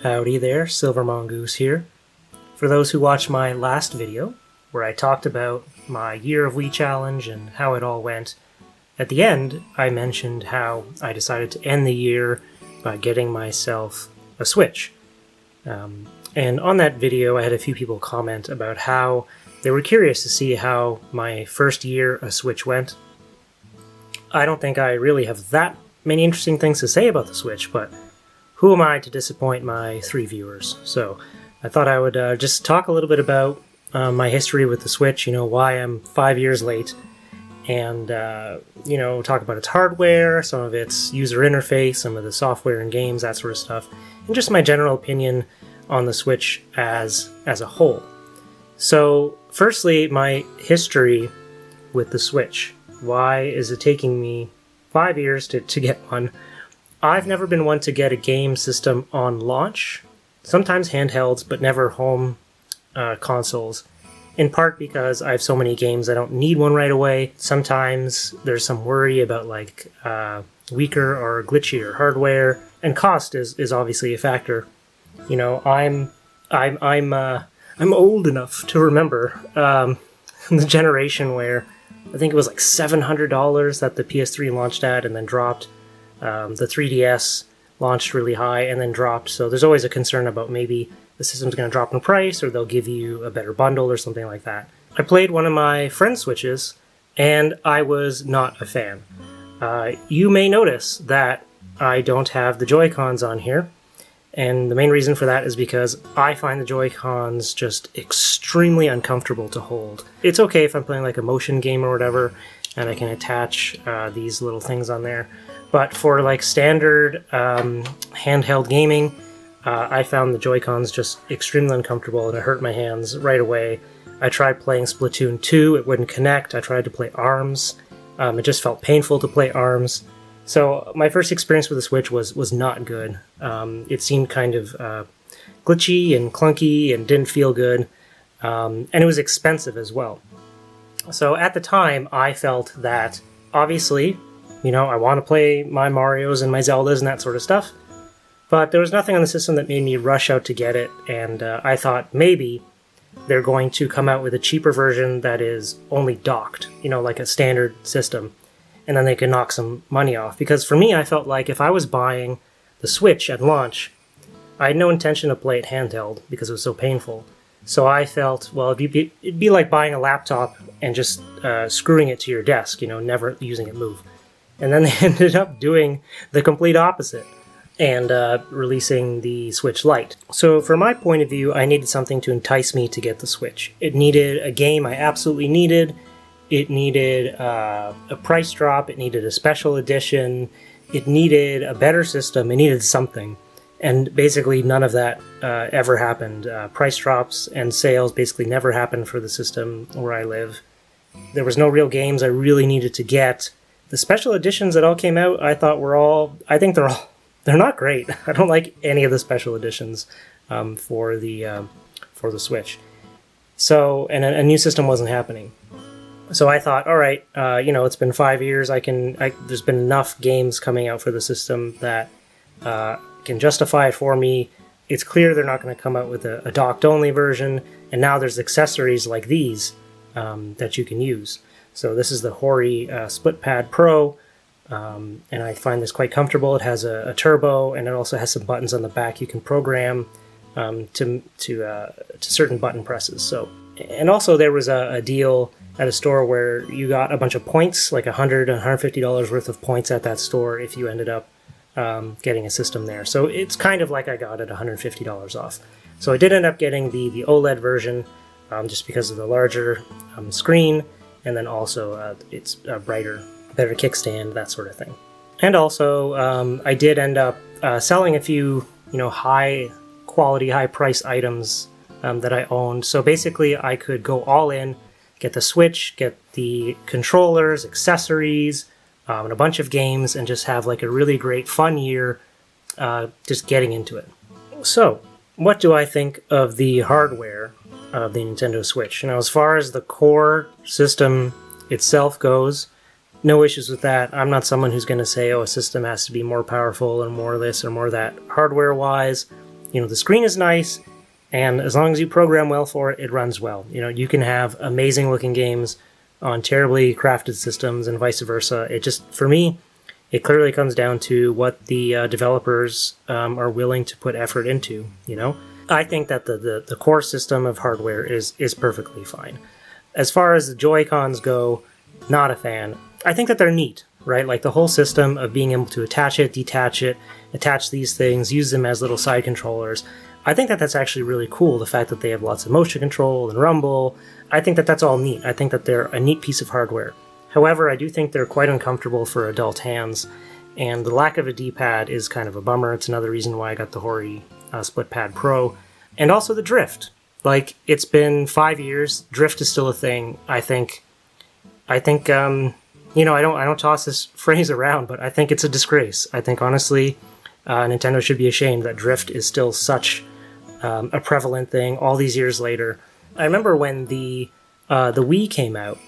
Howdy there, Silver Mongoose here. For those who watched my last video, where I talked about my Year of Wii challenge and how it all went, at the end I mentioned how I decided to end the year by getting myself a Switch. And on that video I had a few people comment about how they were curious to see how my first year a Switch went. I don't think I really have that many interesting things to say about the Switch, but who am I to disappoint my 3 viewers? So I thought I would just talk a little bit about my history with the Switch, why I'm 5 years late, and talk about its hardware, some of its user interface, some of the software and games, that sort of stuff, and just my general opinion on the Switch as a whole. So firstly, my history with the Switch. Why is it taking me 5 years to get one? I've never been one to get a game system on launch, sometimes handhelds, but never home consoles, in part because I have so many games I don't need one right away. Sometimes there's some worry about weaker or glitchier hardware, and cost is obviously a factor. I'm old enough to remember the generation where I think it was like $700 that the PS3 launched at and then dropped. The 3DS launched really high and then dropped, so there's always a concern about maybe the system's going to drop in price or they'll give you a better bundle or something like that. I played one of my friend's Switches and I was not a fan. You may notice that I don't have the Joy-Cons on here, and the main reason for that is because I find the Joy-Cons just extremely uncomfortable to hold. It's okay if I'm playing like a motion game or whatever and I can attach these little things on there. But for like standard handheld gaming, I found the Joy-Cons just extremely uncomfortable and it hurt my hands right away. I tried playing Splatoon 2, it wouldn't connect. I tried to play ARMS. It just felt painful to play ARMS. So my first experience with the Switch was not good. It seemed kind of glitchy and clunky and didn't feel good. And it was expensive as well. So at the time, I felt that obviously, I want to play my Marios and my Zeldas and that sort of stuff, but there was nothing on the system that made me rush out to get it, and I thought maybe they're going to come out with a cheaper version that is only docked, like a standard system, and then they can knock some money off. Because for me, I felt like if I was buying the Switch at launch, I had no intention to play it handheld because it was so painful. So I felt, well, it'd be like buying a laptop and just screwing it to your desk, never using it move. And then they ended up doing the complete opposite and releasing the Switch Lite. So from my point of view, I needed something to entice me to get the Switch. It needed a game I absolutely needed. It needed a price drop. It needed a special edition. It needed a better system. It needed something. And basically none of that ever happened. Price drops and sales basically never happened for the system where I live. There was no real games I really needed to get. The special editions that all came out, I thought they're not great. I don't like any of the special editions for the Switch. So, and a new system wasn't happening. So I thought, all right, it's been 5 years. There's been enough games coming out for the system that can justify it for me. It's clear they're not going to come out with a docked-only version, and now there's accessories like these that you can use. So this is the Hori Split Pad Pro, and I find this quite comfortable. It has a turbo, and it also has some buttons on the back you can program to certain button presses. So, and also there was a deal at a store where you got a bunch of points, like $100 and $150 worth of points at that store if you ended up getting a system there. So it's kind of like I got it $150 off. So I did end up getting the OLED version just because of the larger screen. And then also it's brighter, better kickstand, that sort of thing. And also, I did end up selling a few, high quality, high price items that I owned. So basically, I could go all in, get the Switch, get the controllers, accessories, and a bunch of games, and just have like a really great fun year just getting into it. So, what do I think of the hardware of the Nintendo Switch? As far as the core system itself goes, no issues with that. I'm not someone who's going to say, a system has to be more powerful or more this or more that hardware-wise. the screen is nice, and as long as you program well for it, it runs well. You can have amazing looking games on terribly crafted systems and vice versa. It just, for me, it clearly comes down to what the developers are willing to put effort into. I think that the core system of hardware is perfectly fine. As far as the Joy-Cons go, not a fan. I think that they're neat, right? Like the whole system of being able to attach it, detach it, attach these things, use them as little side controllers. I think that that's actually really cool, the fact that they have lots of motion control and rumble. I think that that's all neat. I think that they're a neat piece of hardware. However, I do think they're quite uncomfortable for adult hands, and the lack of a D-pad is kind of a bummer. It's another reason why I got the Hori Split Pad Pro. And also the drift. Like, it's been 5 years. Drift is still a thing. I think, I don't toss this phrase around, but I think it's a disgrace. I think, honestly, Nintendo should be ashamed that drift is still such a prevalent thing all these years later. I remember when the Wii came out,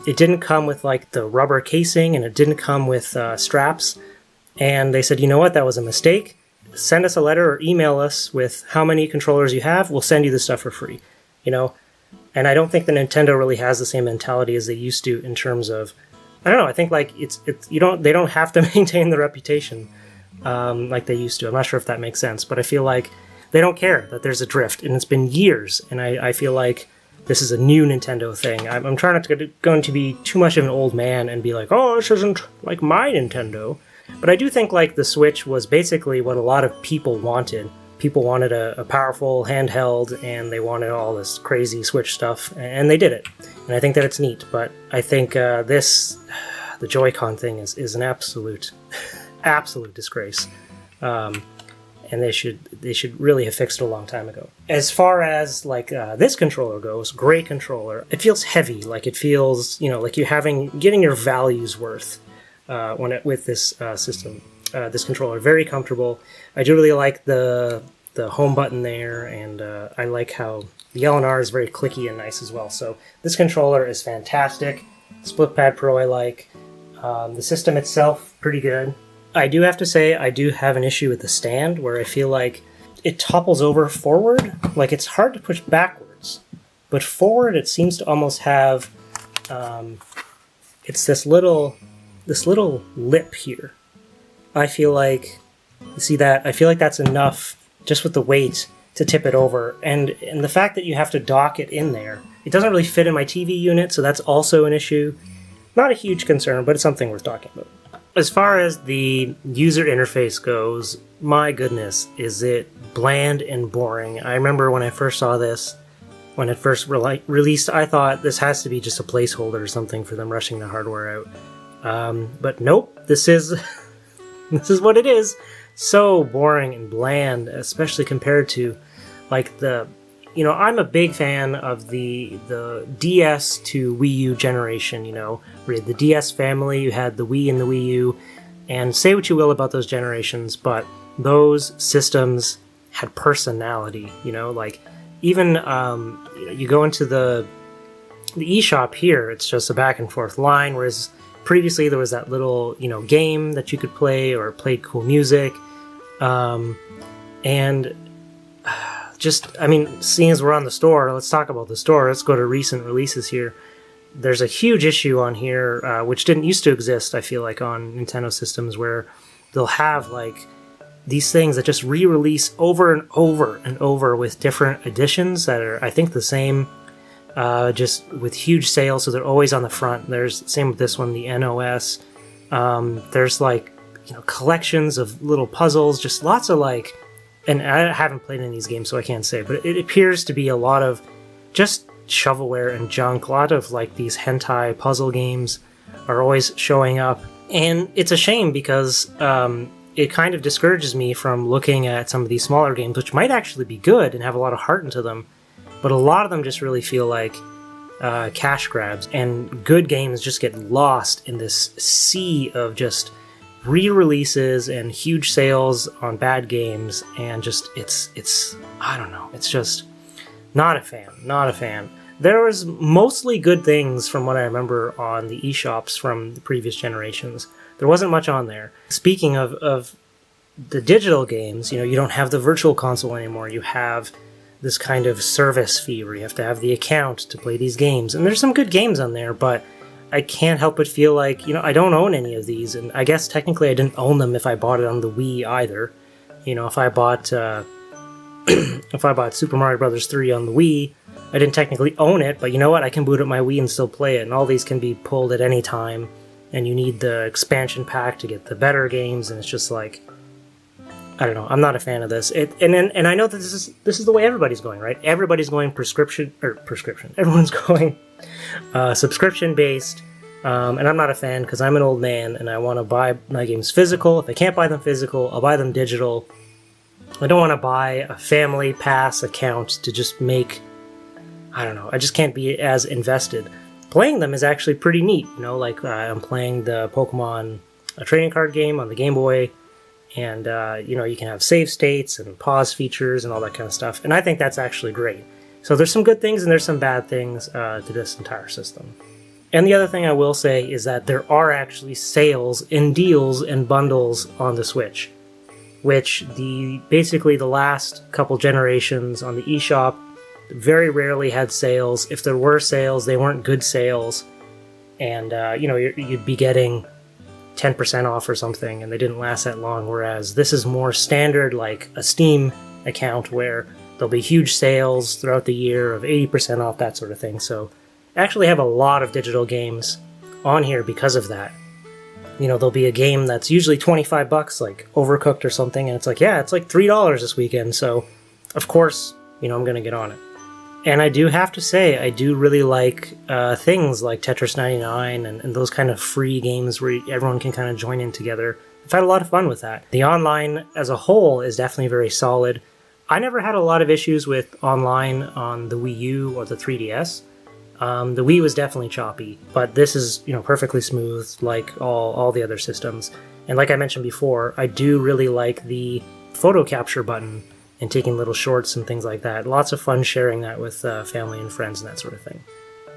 it didn't come with like the rubber casing, and it didn't come with straps. And they said, you know what, that was a mistake. Send us a letter or email us with how many controllers you have. We'll send you the stuff for free. And I don't think that Nintendo really has the same mentality as they used to in terms of, I don't know. I think like they don't have to maintain the reputation like they used to. I'm not sure if that makes sense, but I feel like they don't care that there's a drift, and it's been years. And I feel like this is a new Nintendo thing. I'm trying not to going to be too much of an old man and be like, oh, this isn't like my Nintendo. But I do think like the Switch was basically what a lot of people wanted. People wanted a powerful handheld, and they wanted all this crazy Switch stuff, and they did it. And I think that it's neat, but I think the Joy-Con thing is an absolute disgrace. And they should really have fixed it a long time ago. As far as like this controller goes, great controller. It feels heavy, like it feels like you're getting your value's worth with this system. This controller, very comfortable. I do really like the home button there, and I like how the L&R is very clicky and nice as well. So this controller is fantastic. Split Pad Pro I like. The system itself, pretty good. I do have to say, I do have an issue with the stand where I feel like it topples over forward. Like it's hard to push backwards, but forward it seems to almost have, it's this little lip here. I feel like, you see that? I feel like that's enough just with the weight to tip it over. And the fact that you have to dock it in there, it doesn't really fit in my TV unit, so that's also an issue. Not a huge concern, but it's something worth talking about. As far as the user interface goes, my goodness, is it bland and boring. I remember when I first saw this, when it first released, I thought this has to be just a placeholder or something for them rushing the hardware out. But nope, this is this is what it is. So boring and bland, especially compared to like I'm a big fan of the DS to Wii U generation, where the DS family, you had the Wii and the Wii U, and say what you will about those generations, but those systems had personality, like even you go into the eShop here, it's just a back and forth line, whereas previously there was that little, game that you could play or played cool music, and seeing as we're on the store, let's talk about the store. Let's go to recent releases here. There's a huge issue on here, which didn't used to exist, I feel like, on Nintendo systems, where they'll have, like, these things that just re-release over and over and over with different editions that are, I think, the same, just with huge sales, so they're always on the front. There's, same with this one, the NOS. There's, like, collections of little puzzles, just lots of, like, and I haven't played any of these games, so I can't say, but it appears to be a lot of just shovelware and junk. A lot of like these hentai puzzle games are always showing up, and it's a shame because it kind of discourages me from looking at some of these smaller games, which might actually be good and have a lot of heart into them, but a lot of them just really feel like cash grabs, and good games just get lost in this sea of just re-releases and huge sales on bad games, and just it's I don't know, it's just not a fan. There was mostly good things from what I remember on the eShops from the previous generations. There wasn't much on there. Speaking of the digital games, you don't have the virtual console anymore. You have this kind of service fee where you have to have the account to play these games. And there's some good games on there, but I can't help but feel like, I don't own any of these. And I guess technically I didn't own them if I bought it on the Wii either. If I bought Super Mario Bros. 3 on the Wii, I didn't technically own it, but you know what? I can boot up my Wii and still play it. And all these can be pulled at any time. And you need the expansion pack to get the better games. And it's just like, I don't know. I'm not a fan of this. And I know that this is the way everybody's going, right? Everybody's going prescription. Everyone's going subscription based. And I'm not a fan because I'm an old man and I want to buy my games physical. If I can't buy them physical, I'll buy them digital. I don't want to buy a family pass account to just make. I don't know. I just can't be as invested. Playing them is actually pretty neat. I'm playing the Pokemon trading card game on the Game Boy. And, you can have save states and pause features and all that kind of stuff. And I think that's actually great. So there's some good things and there's some bad things to this entire system. And the other thing I will say is that there are actually sales and deals and bundles on the Switch. Which basically the last couple generations on the eShop very rarely had sales. If there were sales, they weren't good sales. And, you'd be getting 10% off or something, and they didn't last that long, whereas this is more standard, like a Steam account where there'll be huge sales throughout the year of 80% off, that sort of thing. So I actually have a lot of digital games on here because of that. There'll be a game that's usually $25, like Overcooked or something, and it's like, yeah, it's like $3 this weekend, so of course, I'm gonna get on it. And I do have to say, I do really like things like Tetris 99 and those kind of free games where everyone can kind of join in together. I've had a lot of fun with that. The online as a whole is definitely very solid. I never had a lot of issues with online on the Wii U or the 3DS. The Wii was definitely choppy, but this is perfectly smooth like all the other systems. And like I mentioned before, I do really like the photo capture button and taking little shorts and things like that. Lots of fun sharing that with family and friends and that sort of thing.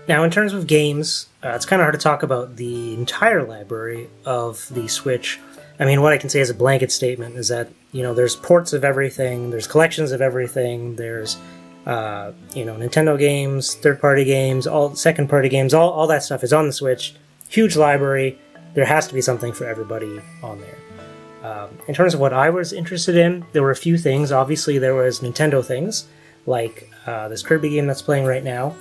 Now, in terms of games, it's kind of hard to talk about the entire library of the Switch. I mean, what I can say as a blanket statement is that, there's ports of everything, there's collections of everything, there's, Nintendo games, third-party games, all second-party games, all that stuff is on the Switch. Huge library. There has to be something for everybody on there. In terms of what I was interested in, there were a few things. Obviously, there was Nintendo things, like this Kirby game that's playing right now.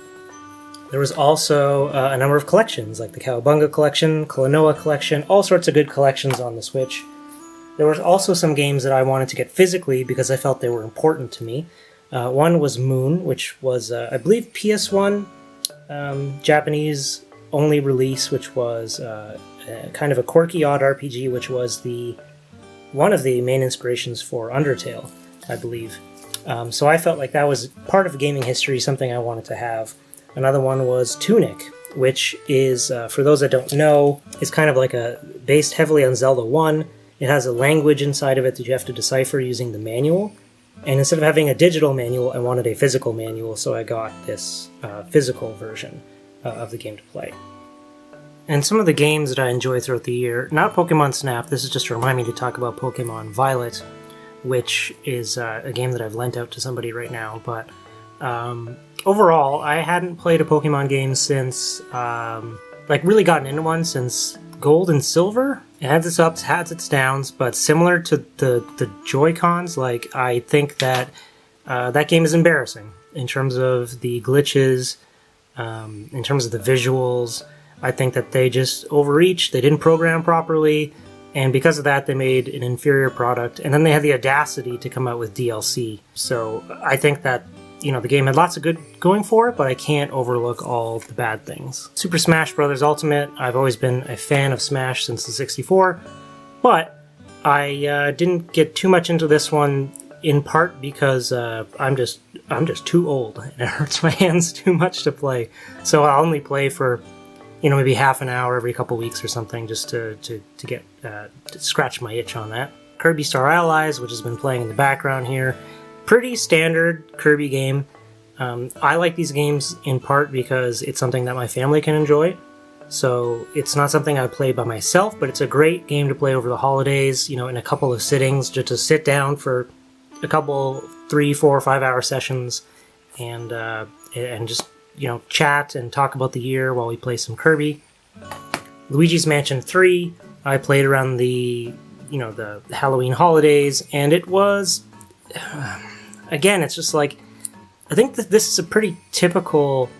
There was also a number of collections, like the Cowabunga collection, Klonoa collection, all sorts of good collections on the Switch. There were also some games that I wanted to get physically because I felt they were important to me. One was Moon, which was, I believe, PS1 Japanese-only release, which was kind of a quirky, odd RPG, which was one of the main inspirations for Undertale, I believe. So I felt like that was part of gaming history, something I wanted to have. Another one was Tunic, which is, for those that don't know, is kind of like based heavily on Zelda 1. It has a language inside of it that you have to decipher using the manual. And instead of having a digital manual, I wanted a physical manual, so I got this physical version of the game to play. And some of the games that I enjoy throughout the year, not Pokemon Snap, this is just to remind me to talk about Pokemon Violet, which is a game that I've lent out to somebody right now, but overall, I hadn't played a Pokemon game since, really gotten into one since Gold and Silver. It has its ups, has its downs, but similar to the Joy-Cons, I think that that game is embarrassing in terms of the glitches, in terms of the visuals. I think that they just overreached, they didn't program properly, and because of that they made an inferior product, and then they had the audacity to come out with DLC. So I think that, the game had lots of good going for it, but I can't overlook all the bad things. Super Smash Bros. Ultimate, I've always been a fan of Smash since the 64, but I didn't get too much into this one, in part because I'm just too old, and it hurts my hands too much to play. So I'll only play for maybe half an hour every couple weeks or something, just to get to scratch my itch on that. Kirby Star Allies, which has been playing in the background here. Pretty standard Kirby game. I like these games in part because it's something that my family can enjoy. So it's not something I play by myself, but it's a great game to play over the holidays, in a couple of sittings, just to sit down for a couple 3, 4, 5 hour sessions and just chat and talk about the year while we play some Kirby. Luigi's Mansion 3 I played around the Halloween holidays, and it was again, it's just like, I think that this is a pretty typical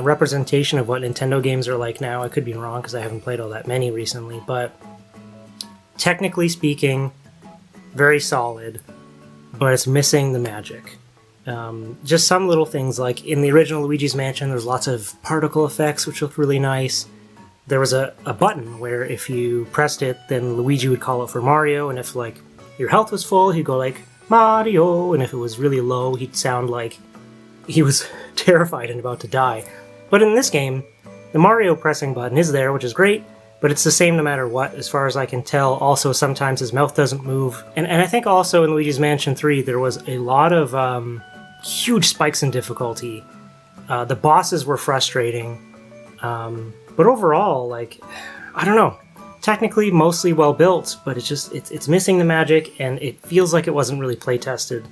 representation of what Nintendo games are like now. I could be wrong because I haven't played all that many recently, but technically speaking, very solid, but it's missing the magic. Just some little things, like in the original Luigi's Mansion, there's lots of particle effects which look really nice. There was a button where if you pressed it, then Luigi would call out for Mario, and if like your health was full, he'd go like, Mario, and if it was really low, he'd sound like he was terrified and about to die. But in this game, the Mario pressing button is there, which is great, but it's the same no matter what, as far as I can tell. Also, sometimes his mouth doesn't move. And I think also in Luigi's Mansion 3, there was a lot of huge spikes in difficulty. The bosses were frustrating. But overall, like, I don't know. Technically, mostly well built, but it's missing the magic, and it feels like it wasn't really play tested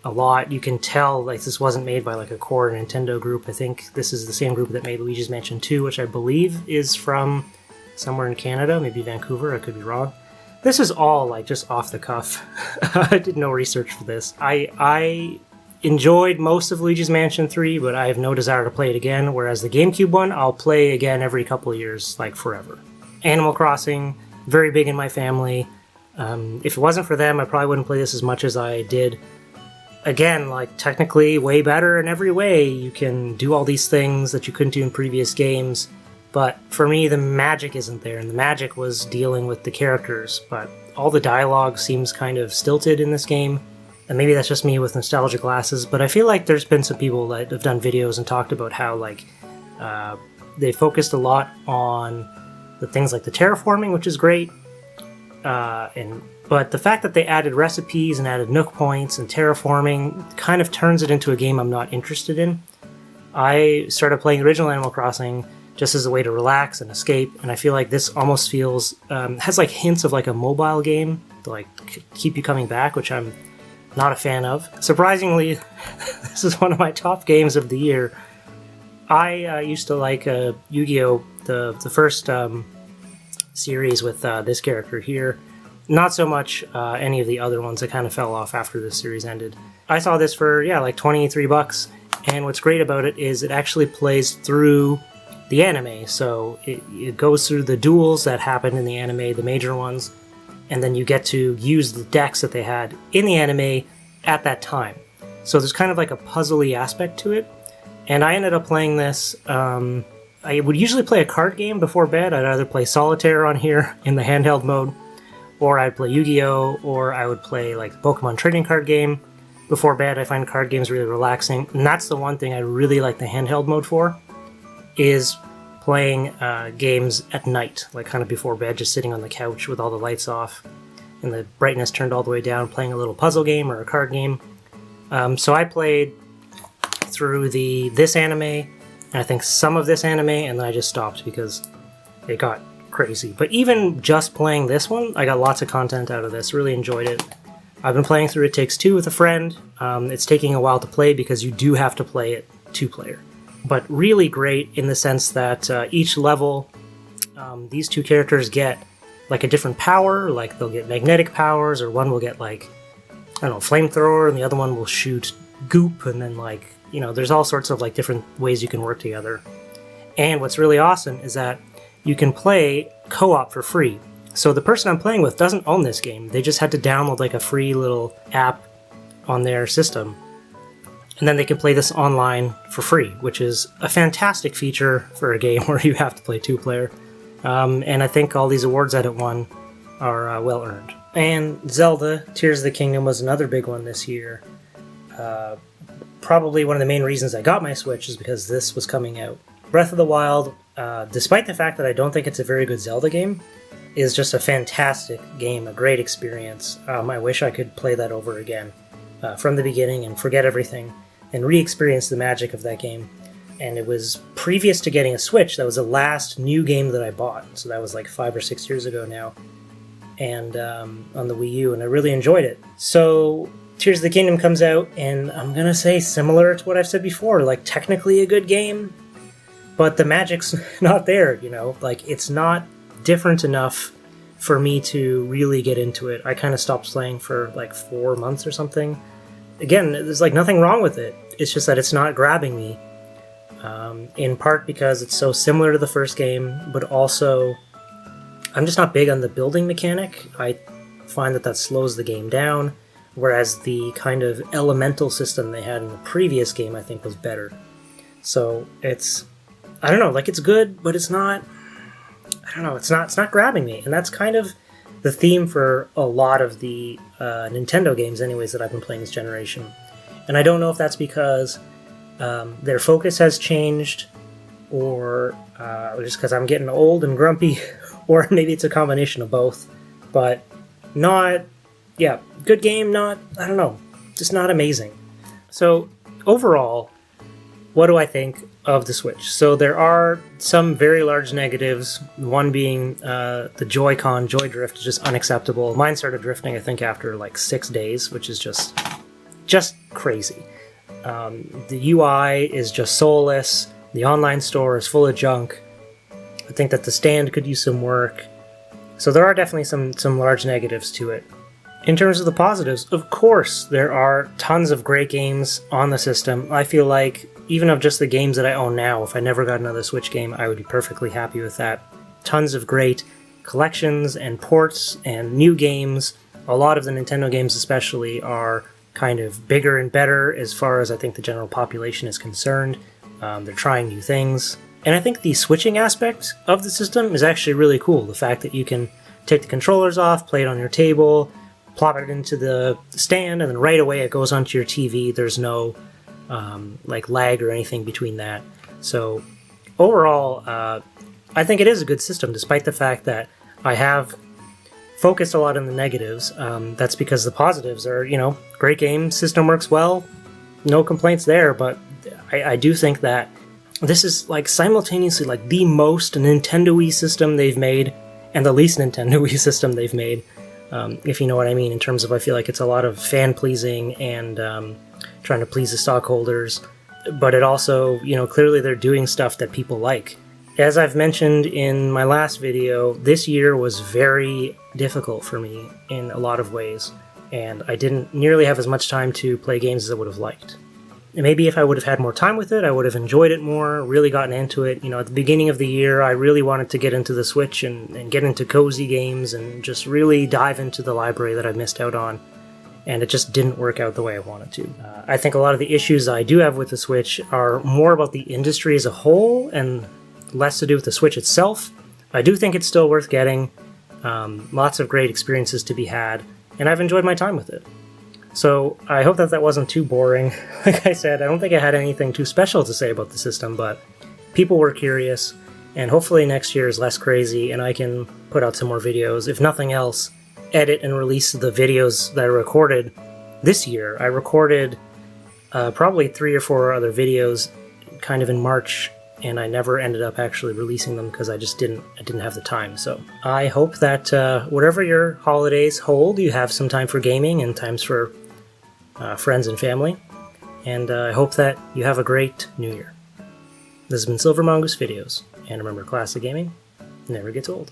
a lot. You can tell like this wasn't made by like a core Nintendo group. I think this is the same group that made Luigi's Mansion 2, which I believe is from somewhere in Canada, maybe Vancouver. I could be wrong. This is all like just off the cuff. I did no research for this. I enjoyed most of Luigi's Mansion 3, but I have no desire to play it again, whereas the GameCube one, I'll play again every couple of years, like forever. Animal Crossing, very big in my family. If it wasn't for them, I probably wouldn't play this as much as I did. Again, like, technically way better in every way. You can do all these things that you couldn't do in previous games, but for me, the magic isn't there, and the magic was dealing with the characters, but all the dialogue seems kind of stilted in this game. And maybe that's just me with nostalgia glasses, but I feel like there's been some people that have done videos and talked about how, like, they focused a lot on the things like the terraforming, which is great, but the fact that they added recipes and added Nook points and terraforming kind of turns it into a game I'm not interested in. I started playing the original Animal Crossing just as a way to relax and escape, and I feel like this almost feels, has like hints of like a mobile game to like keep you coming back, which I'm not a fan of. Surprisingly, this is one of my top games of the year. I used to like Yu-Gi-Oh! The first series with this character here. Not so much any of the other ones that kind of fell off after this series ended. I saw this for, like $23, and what's great about it is it actually plays through the anime, so it goes through the duels that happened in the anime, the major ones, and then you get to use the decks that they had in the anime at that time. So there's kind of like a puzzly aspect to it. And I ended up playing this, I would usually play a card game before bed. I'd either play Solitaire on here in the handheld mode, or I'd play Yu-Gi-Oh!, or I would play like the Pokemon trading card game before bed. I find card games really relaxing. And that's the one thing I really like the handheld mode for, is playing games at night, like kind of before bed, just sitting on the couch with all the lights off and the brightness turned all the way down, playing a little puzzle game or a card game. So I played through this anime, and I think some of this anime, and then I just stopped because it got crazy. But even just playing this one, I got lots of content out of this, really enjoyed it. I've been playing through It Takes Two with a friend. It's taking a while to play because you do have to play it 2-player. But really great in the sense that each level, these two characters get like a different power, like they'll get magnetic powers, or one will get like, I don't know, flamethrower, and the other one will shoot goop, and then like, there's all sorts of like different ways you can work together. And what's really awesome is that you can play co-op for free. So the person I'm playing with doesn't own this game. They just had to download like a free little app on their system. And then they can play this online for free, which is a fantastic feature for a game where you have to play 2-player. And I think all these awards that it won are well earned. And Zelda Tears of the Kingdom was another big one this year. Probably one of the main reasons I got my Switch is because this was coming out. Breath of the Wild, despite the fact that I don't think it's a very good Zelda game, is just a fantastic game, a great experience. I wish I could play that over again from the beginning and forget everything and re-experience the magic of that game. and it was previous to getting a Switch. That was the last new game that I bought, so that was like 5 or 6 years ago now, and on the Wii U, and I really enjoyed it. So Tears of the Kingdom comes out, and I'm gonna say similar to what I've said before, like technically a good game, but the magic's not there, you know? Like, it's not different enough for me to really get into it. I kind of stopped playing for like 4 months or something. Again, there's like nothing wrong with it. It's just that it's not grabbing me. In part because it's so similar to the first game, but also I'm just not big on the building mechanic. I find that slows the game down, whereas the kind of elemental system they had in the previous game I think was better. So it's, I don't know, like it's good, but it's not, I don't know, it's not grabbing me. And that's kind of the theme for a lot of the Nintendo games anyways that I've been playing this generation. And I don't know if that's because their focus has changed, or just because I'm getting old and grumpy, or maybe it's a combination of both. But not, yeah, good game, not, I don't know, just not amazing. So overall, what do I think of the Switch? So there are some very large negatives, one being the Joy-Con joy drift is just unacceptable. Mine started drifting, I think, after like 6 days, which is just crazy. The UI is just soulless. The online store is full of junk. I think that the stand could use some work. So there are definitely some large negatives to it. In terms of the positives, of course, there are tons of great games on the system. I feel like even of just the games that I own now, if I never got another Switch game, I would be perfectly happy with that. Tons of great collections and ports and new games. A lot of the Nintendo games especially are kind of bigger and better as far as I think the general population is concerned. They're trying new things. And I think the switching aspect of the system is actually really cool. The fact that you can take the controllers off, play it on your table, plop it into the stand, and then right away it goes onto your TV. There's no like lag or anything between that. So overall, I think it is a good system, despite the fact that I have focused a lot on the negatives. That's because the positives are, you know, great game, system works well, no complaints there, but I do think that this is like simultaneously like the most Nintendo-y system they've made and the least Nintendo-y system they've made, if you know what I mean, in terms of I feel like it's a lot of fan-pleasing and trying to please the stockholders, but it also, you know, clearly they're doing stuff that people like. As I've mentioned in my last video, this year was very difficult for me in a lot of ways, and I didn't nearly have as much time to play games as I would have liked. And maybe if I would have had more time with it, I would have enjoyed it more, really gotten into it. You know, at the beginning of the year, I really wanted to get into the Switch and get into cozy games and just really dive into the library that I missed out on. And it just didn't work out the way I wanted to. I think a lot of the issues I do have with the Switch are more about the industry as a whole and less to do with the Switch itself. I do think it's still worth getting. Lots of great experiences to be had, and I've enjoyed my time with it. So I hope that wasn't too boring. Like I said, I don't think I had anything too special to say about the system, but people were curious, and hopefully next year is less crazy and I can put out some more videos. If nothing else, edit and release the videos that I recorded this year. I recorded probably 3 or 4 other videos kind of in March, and I never ended up actually releasing them because I didn't have the time. So I hope that whatever your holidays hold, you have some time for gaming and times for friends and family. And I hope that you have a great New Year. This has been Silver Mongoose Videos, and remember, classic gaming never gets old.